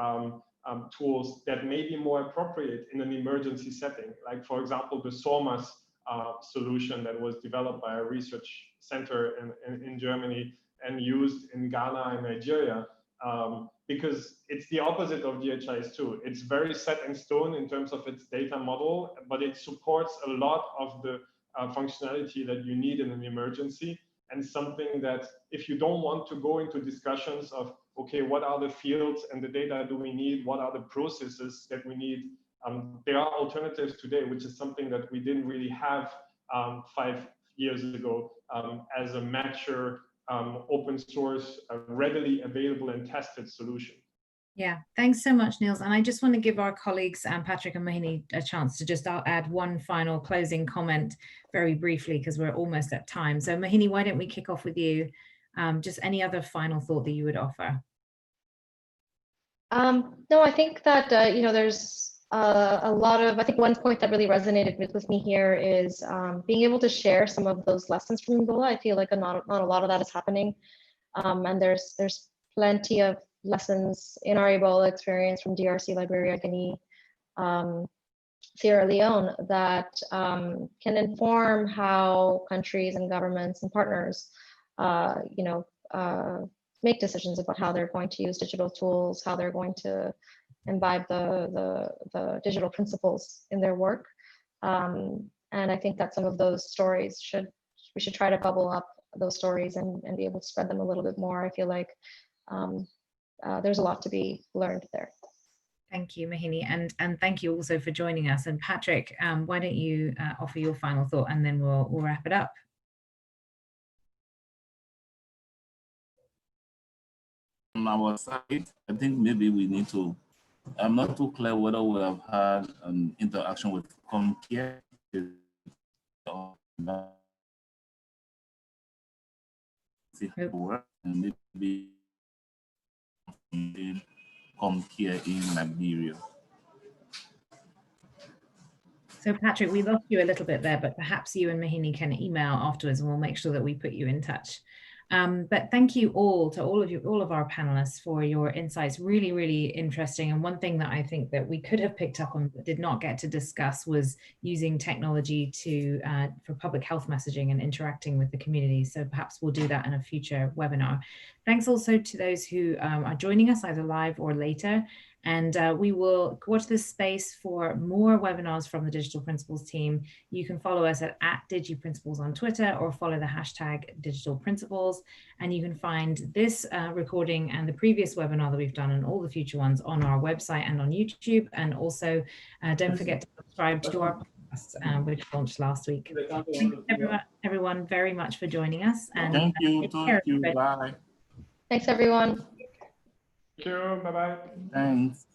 tools that may be more appropriate in an emergency setting. Like, for example, the SORMAS solution that was developed by a research center in Germany and used in Ghana and Nigeria, because it's the opposite of DHIS2. It's very set in stone in terms of its data model, but it supports a lot of the functionality that you need in an emergency, and something that if you don't want to go into discussions of, okay, what are the fields and the data do we need, what are the processes that we need, there are alternatives today, which is something that we didn't really have 5 years ago as a mature, open source, readily available and tested solution. Yeah, thanks so much, Niels. And I just want to give our colleagues, Patrick and Mohini, a chance to just add one final closing comment very briefly, because we're almost at time. So Mohini, why don't we kick off with you? Just any other final thought that you would offer? No, I think that, there's a lot of, I think one point that really resonated with me here is being able to share some of those lessons from Ebola. I feel like not a lot of that is happening. And there's plenty of lessons in our Ebola experience from DRC, Liberia, Guinea, Sierra Leone that can inform how countries and governments and partners, make decisions about how they're going to use digital tools, how they're going to imbibe the digital principles in their work. And I think that some of those stories we should try to bubble up those stories and be able to spread them a little bit more. I feel like there's a lot to be learned there. Thank you, Mohini, and thank you also for joining us. And Patrick, why don't you offer your final thought, and then we'll wrap it up. On our side, I think maybe we need to, I'm not too clear whether we have had an interaction with ComCare. And maybe ComCare in Liberia. So Patrick, we lost you a little bit there, but perhaps you and Mohini can email afterwards and we'll make sure that we put you in touch. But thank you all to all of our panelists for your insights. Really, really interesting. And one thing that I think that we could have picked up on but did not get to discuss was using technology to for public health messaging and interacting with the community. So perhaps we'll do that in a future webinar. Thanks also to those who are joining us either live or later. And we will watch this space for more webinars from the Digital Principles team. You can follow us at @DigiPrinciples on Twitter or follow the hashtag Digital Principles. And you can find this recording and the previous webinar that we've done and all the future ones on our website and on YouTube. And also don't forget to subscribe to our podcast, which launched last week. Thanks everyone very much for joining us. And thank you. Bye. Thanks, everyone. Thank you. Bye-bye. Thanks.